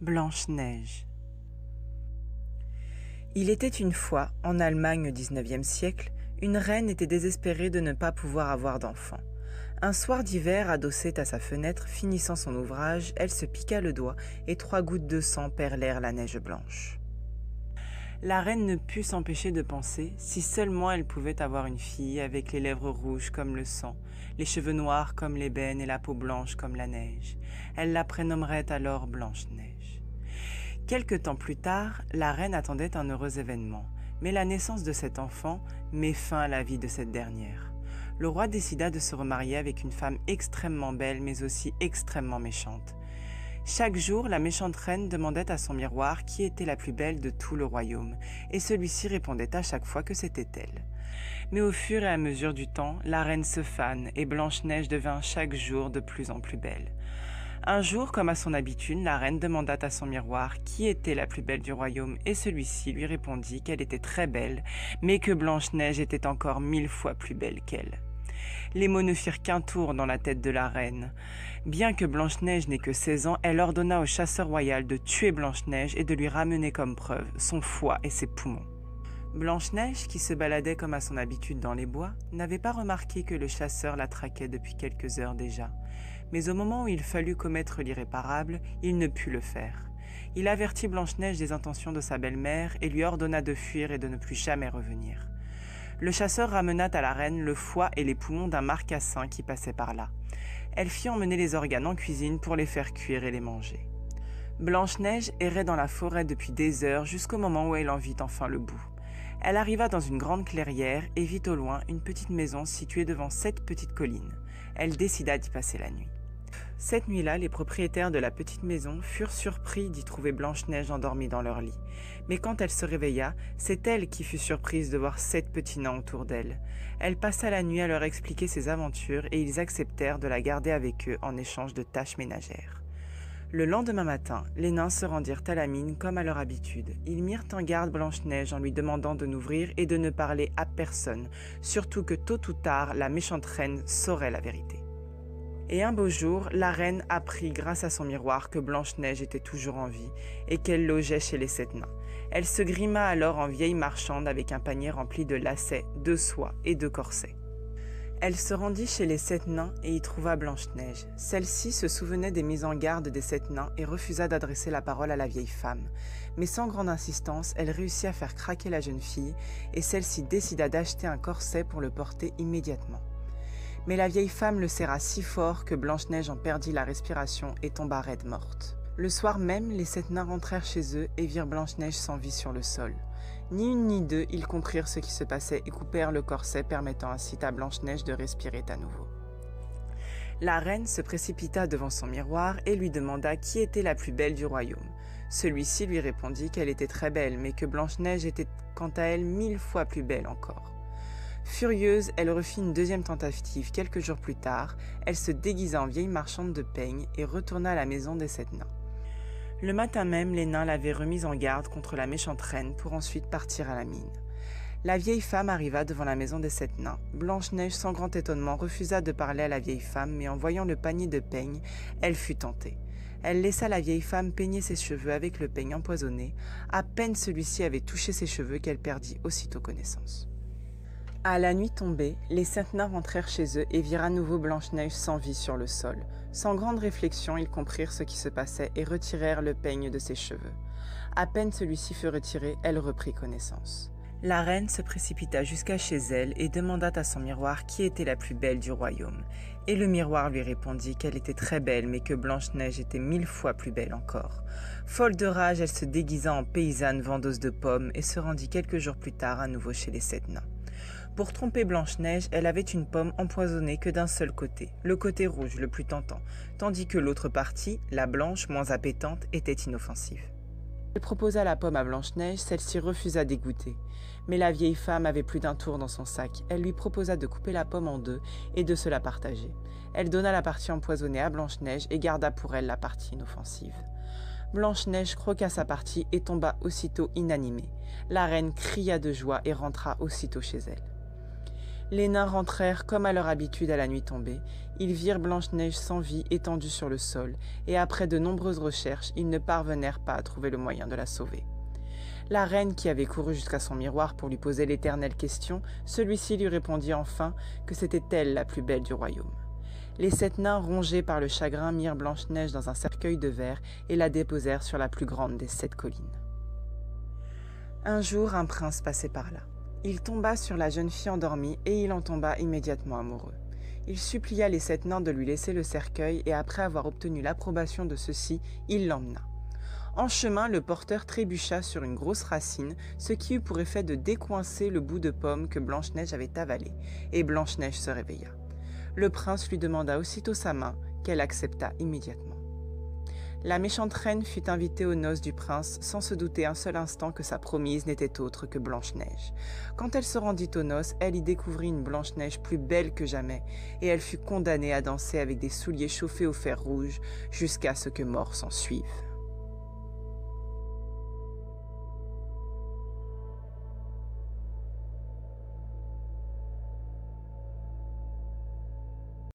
Blanche-Neige. Il était une fois, en Allemagne au XIXe siècle, une reine était désespérée de ne pas pouvoir avoir d'enfant. Un soir d'hiver, adossée à sa fenêtre, finissant son ouvrage, elle se piqua le doigt et 3 gouttes de sang perlèrent la neige blanche. La reine ne put s'empêcher de penser, si seulement elle pouvait avoir une fille avec les lèvres rouges comme le sang, les cheveux noirs comme l'ébène et la peau blanche comme la neige. Elle la prénommerait alors Blanche-Neige. Quelque temps plus tard, la reine attendait un heureux événement, mais la naissance de cet enfant met fin à la vie de cette dernière. Le roi décida de se remarier avec une femme extrêmement belle mais aussi extrêmement méchante. Chaque jour, la méchante reine demandait à son miroir qui était la plus belle de tout le royaume, et celui-ci répondait à chaque fois que c'était elle. Mais au fur et à mesure du temps, la reine se fane et Blanche-Neige devint chaque jour de plus en plus belle. Un jour, comme à son habitude, la reine demanda à son miroir qui était la plus belle du royaume, et celui-ci lui répondit qu'elle était très belle, mais que Blanche-Neige était encore 1000 fois plus belle qu'elle. Les mots ne firent qu'un tour dans la tête de la reine. Bien que Blanche-Neige n'ait que 16 ans, elle ordonna au chasseur royal de tuer Blanche-Neige et de lui ramener comme preuve son foie et ses poumons. Blanche-Neige, qui se baladait comme à son habitude dans les bois, n'avait pas remarqué que le chasseur la traquait depuis quelques heures déjà. Mais au moment où il fallut commettre l'irréparable, il ne put le faire. Il avertit Blanche-Neige des intentions de sa belle-mère et lui ordonna de fuir et de ne plus jamais revenir. Le chasseur ramena à la reine le foie et les poumons d'un marcassin qui passait par là. Elle fit emmener les organes en cuisine pour les faire cuire et les manger. Blanche-Neige errait dans la forêt depuis des heures jusqu'au moment où elle en vit enfin le bout. Elle arriva dans une grande clairière et vit au loin une petite maison située devant 7 petites collines. Elle décida d'y passer la nuit. Cette nuit-là, les propriétaires de la petite maison furent surpris d'y trouver Blanche-Neige endormie dans leur lit. Mais quand elle se réveilla, c'est elle qui fut surprise de voir 7 petits nains autour d'elle. Elle passa la nuit à leur expliquer ses aventures et ils acceptèrent de la garder avec eux en échange de tâches ménagères. Le lendemain matin, les nains se rendirent à la mine comme à leur habitude. Ils mirent en garde Blanche-Neige en lui demandant de n'ouvrir et de ne parler à personne, surtout que tôt ou tard, la méchante reine saurait la vérité. Et un beau jour, la reine apprit grâce à son miroir que Blanche-Neige était toujours en vie et qu'elle logeait chez les 7 nains. Elle se grima alors en vieille marchande avec un panier rempli de lacets, de soie et de corsets. Elle se rendit chez les 7 nains et y trouva Blanche-Neige. Celle-ci se souvenait des mises en garde des 7 nains et refusa d'adresser la parole à la vieille femme. Mais sans grande insistance, elle réussit à faire craquer la jeune fille et celle-ci décida d'acheter un corset pour le porter immédiatement. Mais la vieille femme le serra si fort que Blanche-Neige en perdit la respiration et tomba raide morte. Le soir même, les 7 nains rentrèrent chez eux et virent Blanche-Neige sans vie sur le sol. Ni une ni deux, ils comprirent ce qui se passait et coupèrent le corset, permettant ainsi à Blanche-Neige de respirer à nouveau. La reine se précipita devant son miroir et lui demanda qui était la plus belle du royaume. Celui-ci lui répondit qu'elle était très belle, mais que Blanche-Neige était quant à elle 1000 fois plus belle encore. Furieuse, elle refit une deuxième tentative quelques jours plus tard. Elle se déguisa en vieille marchande de peignes et retourna à la maison des 7 nains. Le matin même, les nains l'avaient remise en garde contre la méchante reine pour ensuite partir à la mine. La vieille femme arriva devant la maison des 7 nains. Blanche-Neige, sans grand étonnement, refusa de parler à la vieille femme, mais en voyant le panier de peignes, elle fut tentée. Elle laissa la vieille femme peigner ses cheveux avec le peigne empoisonné. À peine celui-ci avait touché ses cheveux qu'elle perdit aussitôt connaissance. À la nuit tombée, les 7 nains rentrèrent chez eux et virent à nouveau Blanche-Neige sans vie sur le sol. Sans grande réflexion, ils comprirent ce qui se passait et retirèrent le peigne de ses cheveux. À peine celui-ci fut retiré, elle reprit connaissance. La reine se précipita jusqu'à chez elle et demanda à son miroir qui était la plus belle du royaume. Et le miroir lui répondit qu'elle était très belle, mais que Blanche-Neige était 1000 fois plus belle encore. Folle de rage, elle se déguisa en paysanne vendeuse de pommes et se rendit quelques jours plus tard à nouveau chez les 7 nains. Pour tromper Blanche-Neige, elle avait une pomme empoisonnée que d'un seul côté, le côté rouge le plus tentant, tandis que l'autre partie, la blanche, moins appétante, était inoffensive. Elle proposa la pomme à Blanche-Neige, celle-ci refusa d'y goûter. Mais la vieille femme avait plus d'un tour dans son sac. Elle lui proposa de couper la pomme en 2 et de se la partager. Elle donna la partie empoisonnée à Blanche-Neige et garda pour elle la partie inoffensive. Blanche-Neige croqua sa partie et tomba aussitôt inanimée. La reine cria de joie et rentra aussitôt chez elle. Les nains rentrèrent comme à leur habitude à la nuit tombée. Ils virent Blanche-Neige sans vie étendue sur le sol, et après de nombreuses recherches, ils ne parvenèrent pas à trouver le moyen de la sauver. La reine, qui avait couru jusqu'à son miroir pour lui poser l'éternelle question, celui-ci lui répondit enfin que c'était elle la plus belle du royaume. Les 7 nains, rongés par le chagrin, mirent Blanche-Neige dans un cercueil de verre et la déposèrent sur la plus grande des 7 collines. Un jour, un prince passait par là. Il tomba sur la jeune fille endormie et il en tomba immédiatement amoureux. Il supplia les 7 nains de lui laisser le cercueil et après avoir obtenu l'approbation de ceux-ci, il l'emmena. En chemin, le porteur trébucha sur une grosse racine, ce qui eut pour effet de décoincer le bout de pomme que Blanche-Neige avait avalé, et Blanche-Neige se réveilla. Le prince lui demanda aussitôt sa main, qu'elle accepta immédiatement. La méchante reine fut invitée aux noces du prince sans se douter un seul instant que sa promise n'était autre que Blanche-Neige. Quand elle se rendit aux noces, elle y découvrit une Blanche-Neige plus belle que jamais, et elle fut condamnée à danser avec des souliers chauffés au fer rouge jusqu'à ce que mort s'en suive.